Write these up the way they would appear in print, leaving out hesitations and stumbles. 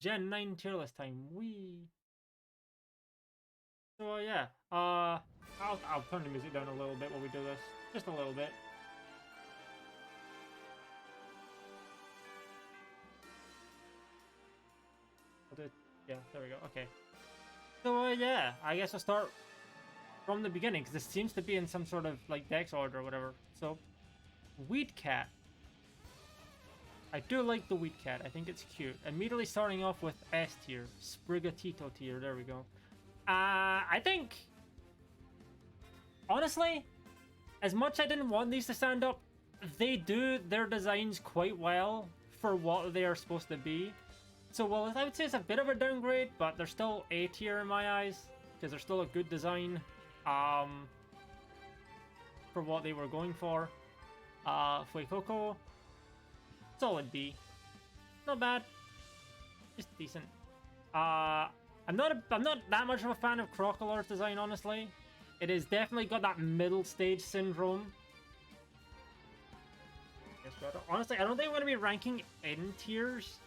Gen 9 tier list time. Wee. So yeah, I'll turn the music down a little bit while we do this, just a little bit. I'll do, yeah, there we go. Okay. So yeah, I guess I'll start from the beginning because this seems to be in some sort of like dex order or whatever. So, Weed Cat. I do like the Weed Cat. I think it's cute. Immediately starting off with S tier, Sprigatito tier. There we go. I think, honestly, as much I didn't want these to stand up, they do their designs quite well for what they are supposed to be. So, well, I would say it's a bit of a downgrade, but they're still A tier in my eyes because they're still a good design for what they were going for. Fuecoco, solid B. Not bad. Just decent. I'm not that much of a fan of Crocodile's design, honestly. It has definitely got that middle stage syndrome. Honestly, I don't think I'm going to be ranking in tiers.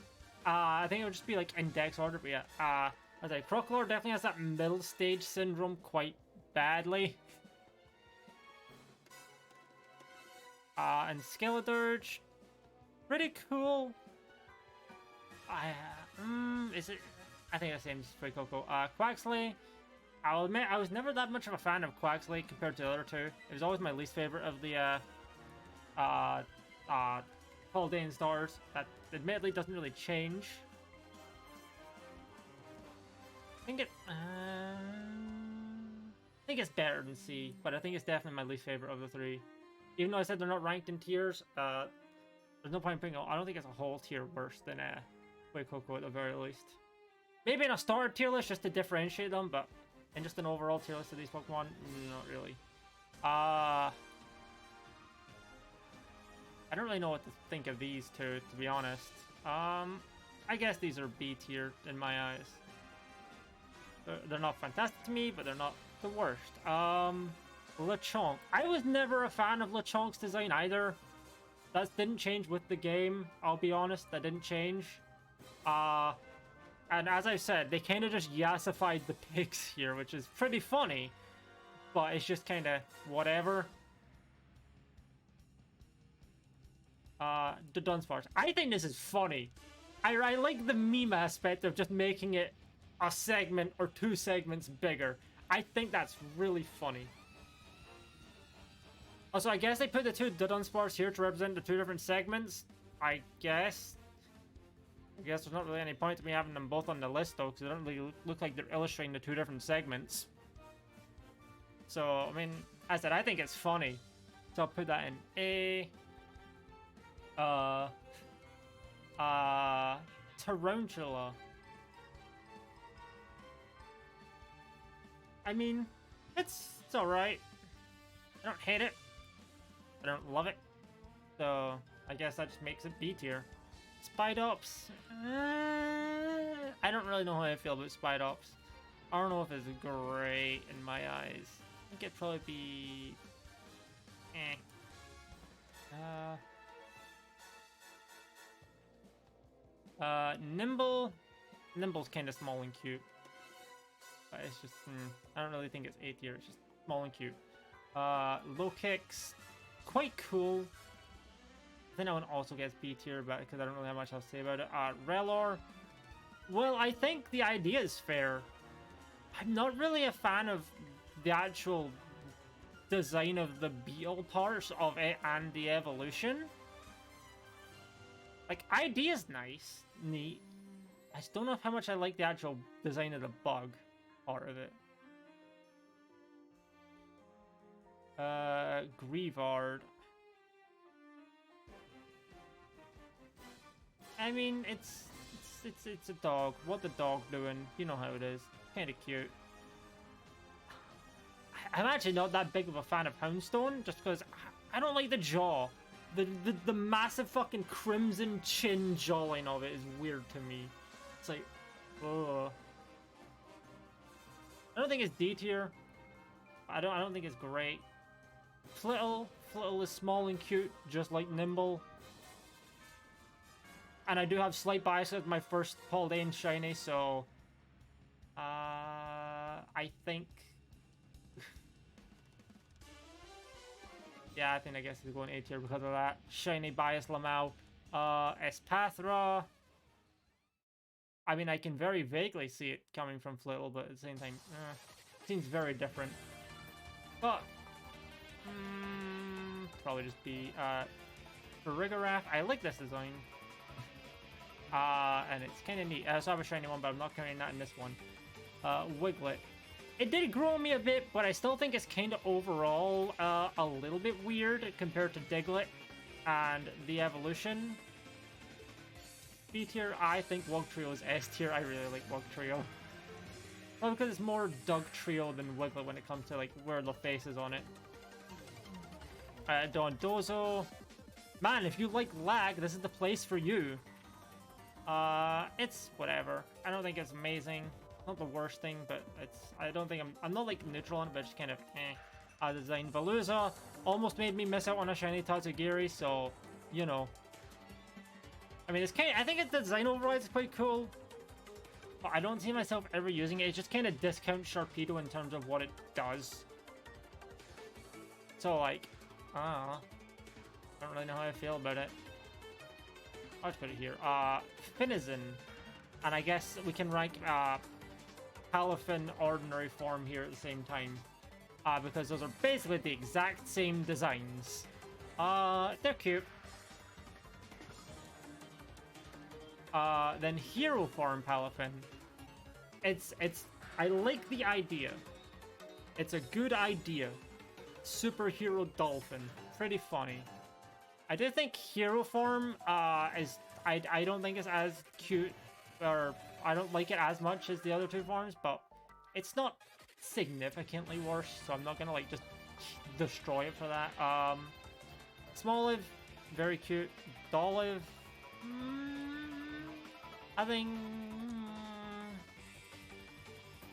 I think it'll just be like index order, but yeah. As I Crocodile definitely has that middle stage syndrome quite badly. And Skeledirge, pretty cool. Is it? I think the same as Fuecoco. Quaxley, I'll admit I was never that much of a fan of Quaxley compared to the other two. It was always my least favorite of the Holiday Stars. That admittedly doesn't really change. I think it's better than C, but I think it's definitely my least favorite of the three. Even though I said they're not ranked in tiers, there's no point in putting. I don't think it's a whole tier worse than Fuecoco at the very least. Maybe in a starter tier list just to differentiate them, but in just an overall tier list of these Pokemon, not really. I don't really know what to think of these two, to be honest. I guess these are B tier in my eyes. They're not fantastic to me, but they're not the worst. Lechonk. I was never a fan of Lechonk's design either. That didn't change with the game, I'll be honest. That didn't change. And as I said, they kind of just yassified the pigs here, which is pretty funny. But it's just kind of whatever. The Dunsparce. I think this is funny. I like the meme aspect of just making it a segment or two segments bigger. I think that's really funny. Also, I guess they put the two Dunsparce here to represent the two different segments. I guess there's not really any point to me having them both on the list, though, because they don't really look like they're illustrating the two different segments. So, I mean, as I said, I think it's funny. So I'll put that in A. Tarantula. I mean, it's alright. I don't hate it. I don't love it. So, I guess that just makes it B tier. Spidops. I don't really know how I feel about Spidops. I don't know if it's great in my eyes. I think it'd probably be... Nimble. Nimble's kind of small and cute. But it's just... I don't really think it's A tier. It's just small and cute. Low Kicks. Quite cool. I think that one also gets B tier, but because I don't really have much else to say about it. Relor. Well, I think the idea is fair. I'm not really a fan of the actual design of the beetle parts of it and the evolution. Like, idea's nice, neat. I just don't know how much I like the actual design of the bug part of it. Grievard. I mean, it's a dog. What the dog doing? You know how it is. Kind of cute. I'm actually not that big of a fan of Houndstone, just because I don't like the jaw. The massive fucking crimson chin jawline of it is weird to me. It's like, ugh. I don't think it's D tier. I don't think it's great. Flittle is small and cute, just like Nimble. And I do have slight bias with my first Paldean shiny, so I think yeah, I guess it's going A tier because of that. Shiny bias Lamau. Espathra. I mean, I can very vaguely see it coming from Flittle, but at the same time, seems very different. But probably just be Farigarath. I like this design. And it's kind of neat. I also have a shiny one, but I'm not carrying that in this one. Wiglet. It did grow on me a bit, but I still think it's kind of overall a little bit weird compared to Diglett and the evolution. B tier, I think Wugtrio is S tier. I really like Wugtrio. Well, because it's more Dugtrio than Wiglet when it comes to like where the face is on it. Dondozo. Man, if you like lag, this is the place for you. It's whatever. I don't think it's amazing. Not the worst thing, but I don't think I'm not like neutral on it, but just kind of design. Veluza almost made me miss out on a shiny Tatsugiri, so you know. I mean, I think its design overall is quite cool, but I don't see myself ever using it. It just kind of discounts Sharpedo in terms of what it does. So like, I don't really know how I feel about it. I'll just put it here. Finizen, and I guess we can rank Palafin ordinary form here at the same time, because those are basically the exact same designs. They're cute. Then hero form Palafin. I like the idea. It's a good idea. Superhero dolphin, pretty funny. I do think hero form I don't think it's as cute, or I don't like it as much as the other two forms, but it's not significantly worse, so I'm not gonna like just destroy it for that. Smoliv, very cute. Dolive, I think.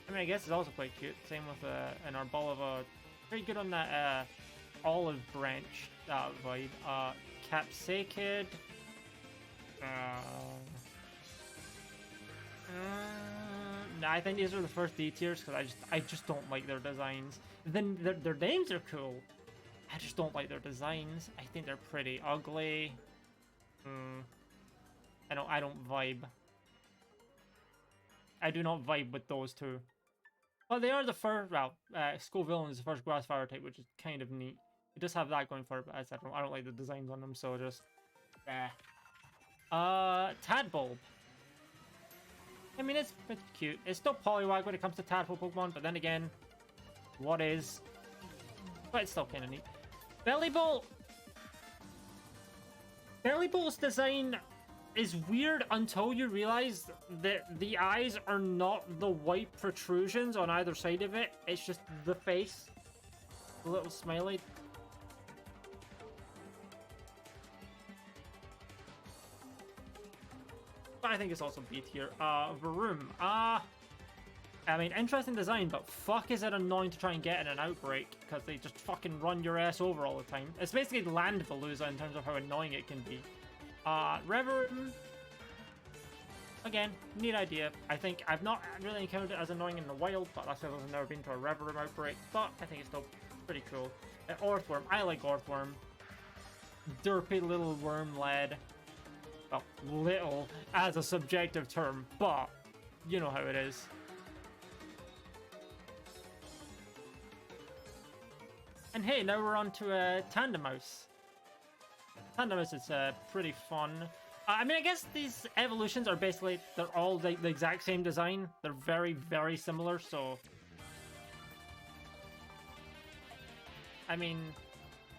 I mean, I guess it's also quite cute. Same with an Arboliva. Very good on that olive branch vibe. Capsakid. Nah, I think these are the first D tiers because I just don't like their designs. Then their names are cool. I just don't like their designs. I think they're pretty ugly. I don't vibe. I do not vibe with those two. Well, they are the first. Well, Scovillain is the first grass fire type, which is kind of neat. It does have that going for it, but as I don't like the designs on them, so just. Tadbulb. I mean, it's cute. It's still Poliwag when it comes to Tadpole Pokemon, but then again, what is? But it's still kind of neat. Bellibolt. Bellibolt's design is weird until you realize that the eyes are not the white protrusions on either side of it. It's just the face. The little smiley. I think it's also B tier. Varoom. I mean, interesting design, but fuck is it annoying to try and get in an outbreak, because they just fucking run your ass over all the time. It's basically Land Veluza in terms of how annoying it can be. Reverum. Again, neat idea. I think I've not really encountered it as annoying in the wild, but that's because I've never been to a Reverum outbreak, but I think it's still pretty cool. Orthworm. I like Orthworm. Derpy little worm lad. Well, little as a subjective term, but you know how it is. And hey, now we're on to Tandemaus. Tandemaus is pretty fun. I mean, I guess these evolutions are basically, they're all the exact same design. They're very, very similar, so... I mean,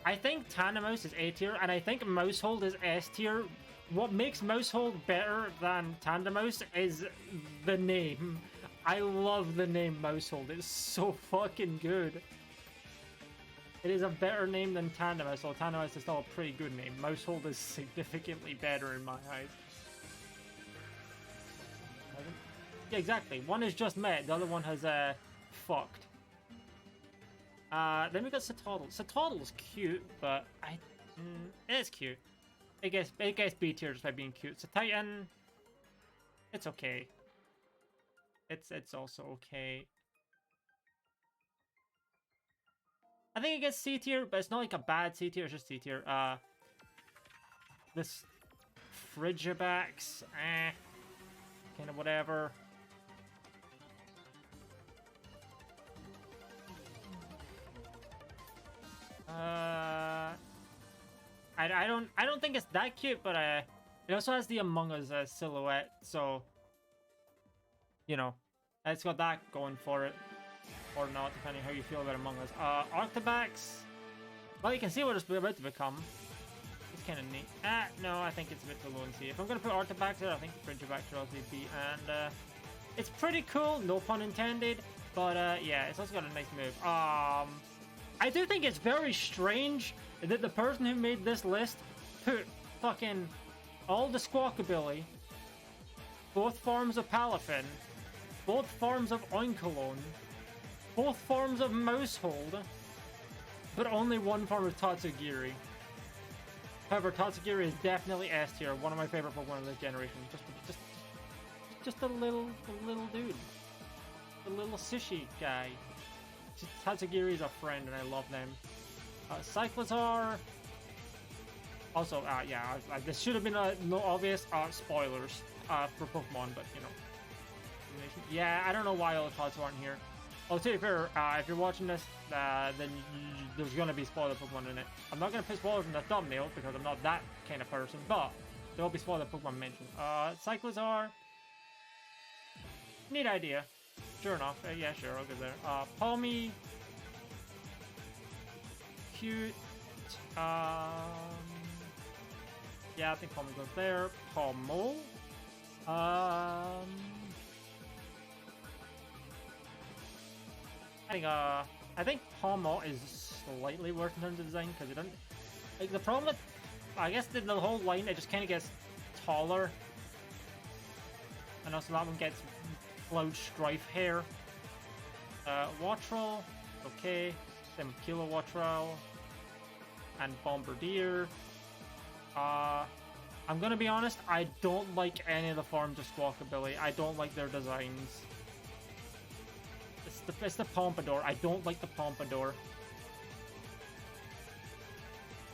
I think Tandemaus is A tier, and I think Mousehold is S tier. What makes Mousehold better than Tandemaus is the name. I love the name Mousehold. It's so fucking good. It is a better name than Tandemaus, so Tandemaus is still a pretty good name. Mousehold is significantly better in my eyes. Yeah, exactly. One is just met, the other one has fucked. Then we got Satoddle. Satoddle's cute, but it's cute. it gets B tier just by being cute. So Titan, it's okay. It's also okay. I think it gets C tier, but it's not like a bad C tier. It's just C tier. This Frigibax, kind of whatever. I don't think it's that cute, but it also has the Among Us silhouette, so you know, it's got that going for it, or not, depending how you feel about Among Us. Arctibax, well, you can see what it's about to become. It's kind of neat. No, I think it's a bit too low in C. If I'm gonna put Arctibax there, I think the Frigibax should also be B, and it's pretty cool, no pun intended. But yeah, it's also got a nice move. I do think it's very strange that the person who made this list put fucking all the Squawkabilly, both forms of Palafin, both forms of Oinkalone, both forms of Mousehold, but only one form of Tatsugiri. However, Tatsugiri is definitely S tier, one of my favorite Pokemon of this generation. Just a little dude. The little sushi guy. Tatsugiri is a friend, and I love them. Cyclizar. Also, yeah, this should have been no obvious spoilers for Pokemon, but you know. Yeah, I don't know why all the thoughts aren't here. Oh, to be fair, if you're watching this, then there's gonna be spoiler Pokemon in it. I'm not gonna put spoilers in the thumbnail because I'm not that kind of person, but there will be spoiler Pokemon mentioned. Cyclizar. Neat idea. Sure enough. Yeah, sure, I'll go there. Palmy. Cute. Yeah, I think Palmy goes there. Palmo. I think Palmo is slightly worse in terms of design because it doesn't. Like the problem with, I guess the whole line, it just kind of gets taller, and also that one gets Cloud Strife hair. Wattrel, okay. Then Kilowattrel and Bombardier. I'm gonna be honest, I don't like any of the forms of Squawkabilly. I don't like their designs. It's the Pompadour. I don't like the Pompadour.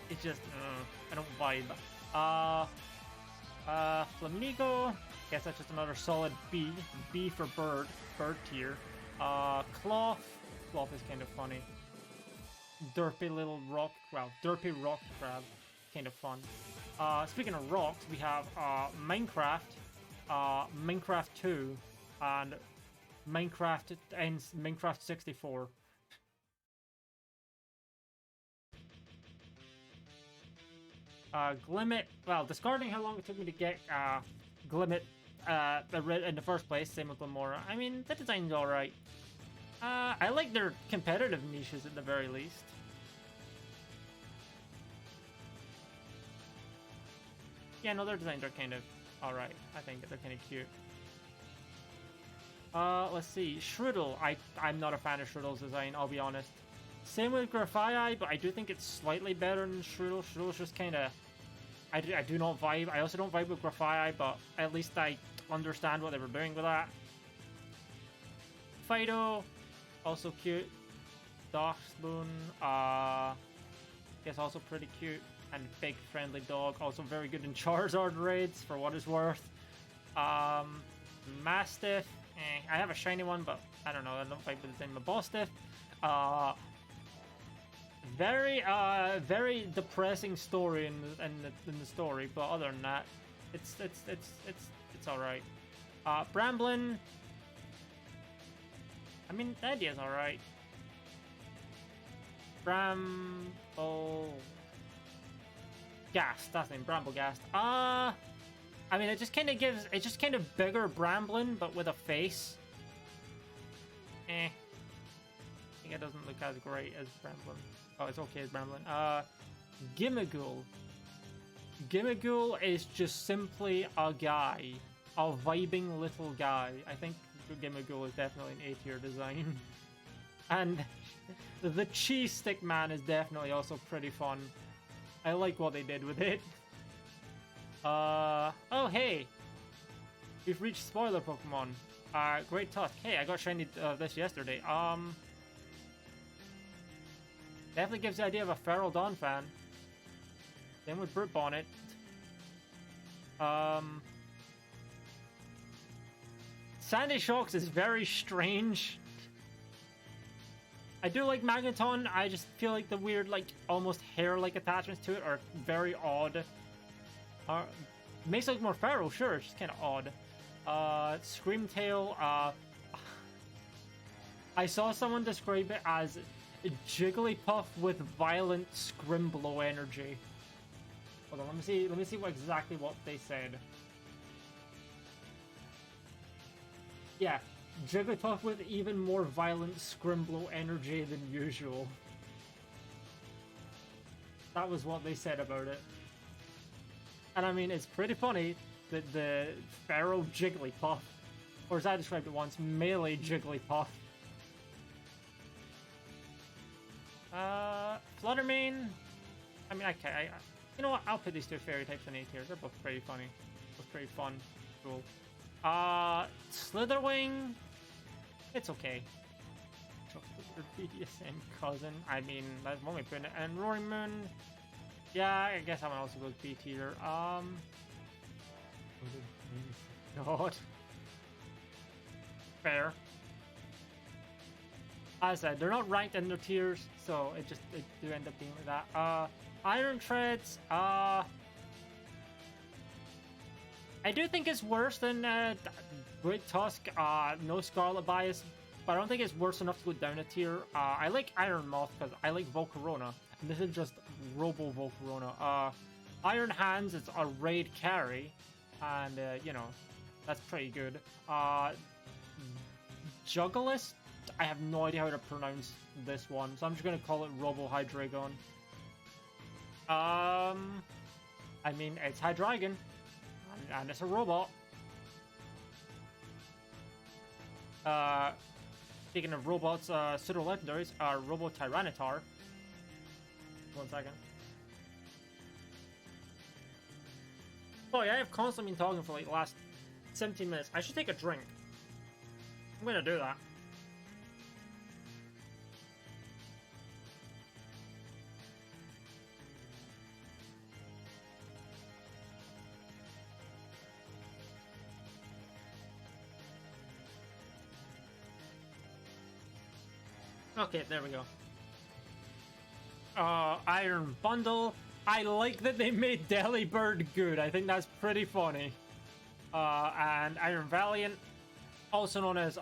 It's just, I don't vibe. Flamigo. Guess that's just another solid B. B for bird tier. Cloth. Cloth is kind of funny. Derpy little rock, well, derpy rock crab. Kind of fun. Speaking of rocks, we have Minecraft, Minecraft 2, and Minecraft 64. Glimmet, well, discarding how long it took me to get Glimmet in the first place, same with Glimora. I mean, the design's alright. I like their competitive niches at the very least. Yeah, no, their designs are kind of alright. I think they're kind of cute. Let's see. Shriddle. I'm not a fan of Shriddle's design, I'll be honest. Same with Grafaiai, but I do think it's slightly better than Shriddle. Shriddle's just kind of... I do not vibe. I also don't vibe with Grafaiai, but at least I understand what they were doing with that. Fido. Also cute. Darkspoon. Guess also pretty cute. And big friendly dog. Also very good in Charizard raids, for what it's worth. Mastiff. I have a shiny one, but I don't know. I don't fight with the same Mabostiff. Very depressing story in the story, but other than that, it's all right. Bramblin. I mean, the idea's all right. Bramble. Ghast, that's the name, Bramblegast. I mean, it just kind of gives, it's just kind of bigger Bramblin, but with a face. I think it doesn't look as great as Bramblin. Oh, it's okay as Bramblin. Gimmighoul. Gimmighoul is just simply a guy. A vibing little guy. I think Gimmighoul is definitely an A-tier design. And the cheese stick man is definitely also pretty fun. I like what they did with it. Oh hey, we've reached spoiler Pokemon. Great Tusk. Hey, I got shiny this yesterday. Definitely gives the idea of a Feral Dawn fan. Same with Brute Bonnet. Sandy Shocks is very strange. I do like Magneton. I just feel like the weird, like, almost hair-like attachments to it are very odd. Makes it look more feral, sure. It's just kind of odd. Screamtail. I saw someone describe it as Jigglypuff with violent Scrimblow energy. Hold on, let me see exactly what they said. Yeah, Jigglypuff with even more violent Scrimblow energy than usual. That was what they said about it. And I mean, it's pretty funny that the feral Jigglypuff, or as I described it once, melee Jigglypuff. Fluttermane. I mean, you know what? I'll put these two fairy types in A tier. They're both pretty funny. Both pretty fun. Cool. Slitherwing. It's okay. BDSM cousin. I mean, that's one way of putting it. And Roaring Moon. Yeah, I guess I would also go B tier. God. Fair. As I said, they're not ranked in their tiers, so it do end up being like that. Iron Treads, I do think it's worse than Great Tusk, no Scarlet Bias, but I don't think it's worse enough to go down a tier. I like Iron Moth because I like Volcarona, and this is just Robo Volcarona. Iron Hands is a raid carry, and you know, that's pretty good. Juggalist, I have no idea how to pronounce this one, so I'm just gonna call it Robo Hydreigon. I mean, it's Hydreigon, and it's a robot. Speaking of robots, pseudo-legendaries are Robo Tyranitar. 1 second. Oh yeah, I've constantly been talking for like the last 17 minutes. I should take a drink. I'm gonna do that. Okay, there we go. Iron Bundle. I like that they made Delibird good. I think that's pretty funny. And Iron Valiant, also known as,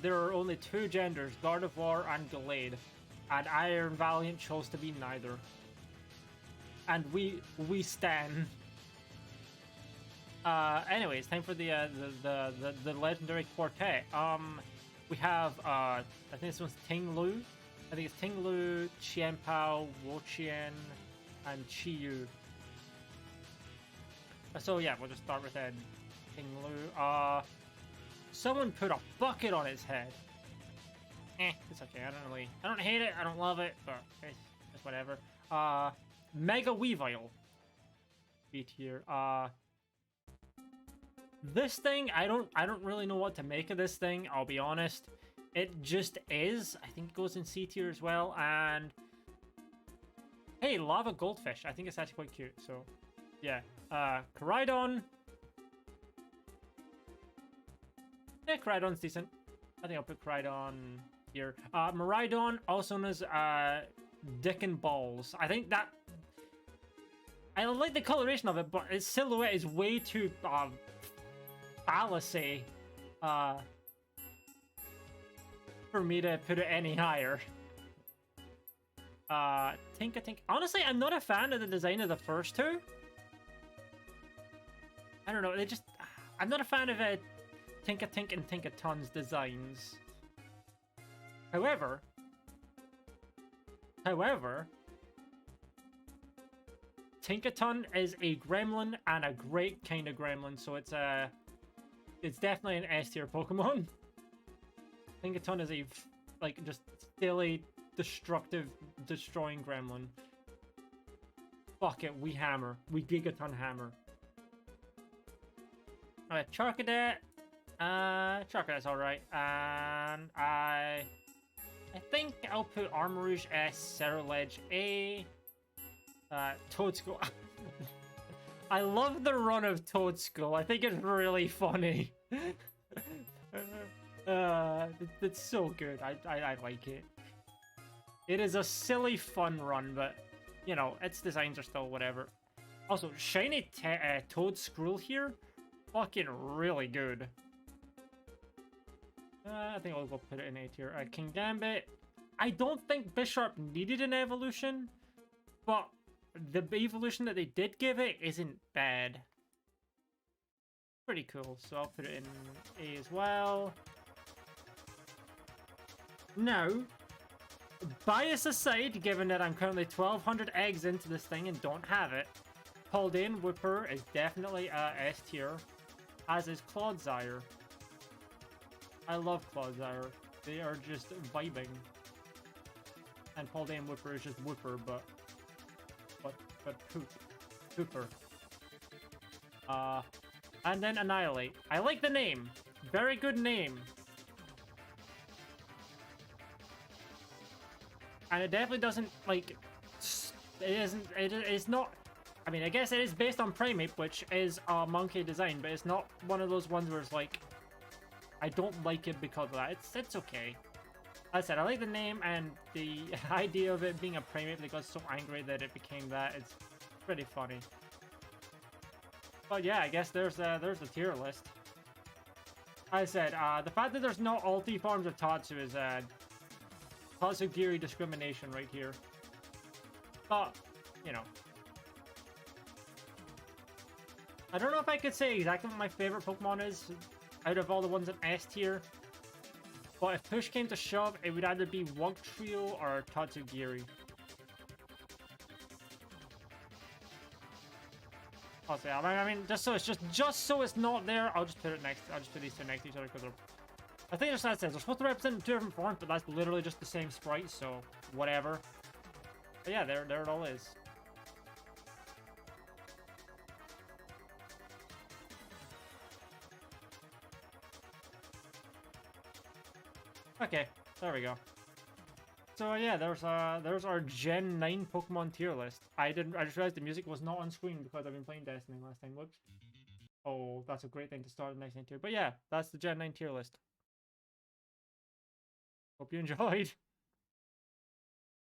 there are only two genders, Gardevoir and Gallade. And Iron Valiant chose to be neither. And we stan. Anyways, time for the legendary quartet. We have, I think this one's Ting-Lu. I think it's Ting-Lu, Qianpao, Wo-Qian, and Chi-Yu. So yeah, we'll just start with Ting-Lu. Someone put a bucket on his head. It's okay. I don't hate it. I don't love it, but it's whatever. Mega Weavile. B tier. This thing, I don't really know what to make of this thing, I'll be honest. It just is. I think it goes in C tier as well, and hey, Lava Goldfish. I think it's actually quite cute, so yeah. Koraidon. Yeah, Koraidon's decent. I think I'll put Koraidon here. Miraidon, also known as Dick and Balls. I think that I like the coloration of it, but its silhouette is way too fallacy for me to put it any higher. Tinka. Honestly, I'm not a fan of the design of the first two. I don't know, I'm not a fan of Tinka and Tinkaton's designs. However, Tinkaton is a gremlin and a great kind of gremlin, so it's definitely an S tier Pokemon. Tinkaton is a just silly, destructive, destroying gremlin. Fuck it, we hammer. We Gigaton hammer. Alright, Charcadet. Charcadet's alright. And I think I'll put Armourouge S, Cerulege A, Toadskull. I love the run of Toadskull. I think it's really funny. It's so good. I like it. It is a silly, fun run, but, you know, its designs are still whatever. Also, shiny Toadskull here, fucking really good. I think I'll go put it in A tier. King Gambit. I don't think Bisharp needed an evolution, but the evolution that they did give it isn't bad. Pretty cool, so I'll put it in A as well. Now, bias aside, given that I'm currently 1,200 eggs into this thing and don't have it, Paldean Whipper is definitely S tier, as is Clodsire. I love Clodsire. They are just vibing. And Paldean Whipper is just Whipper, but Pooper. And then Annihilate. I like the name. Very good name. And it definitely doesn't, like, it's not, I mean, I guess it is based on Primate, which is a monkey design, but it's not one of those ones where it's like, I don't like it because of that. It's okay. As I said, I like the name and the idea of it being a Primate that got so angry that it became that. It's pretty funny. But yeah, I guess there's the tier list. As I said, the fact that there's no ulti forms of Tatsu is Tatsugiri discrimination right here. But, you know. I don't know if I could say exactly what my favorite Pokemon is out of all the ones in S tier. But if push came to shove, it would either be Wugtrio or Tatsugiri. Also, yeah, I mean, just so it's not there, I'll just put it next. I'll just put these two next to each other because I think that's it. They're supposed to represent two different forms, but that's literally just the same sprite, so whatever. But yeah, there it all is. Okay, there we go. So yeah, there's our Gen 9 Pokemon tier list. I just realized the music was not on screen because I've been playing Destiny last time. Whoops. Oh, that's a great thing to start the next tier. But yeah, that's the Gen 9 tier list. Hope you enjoyed.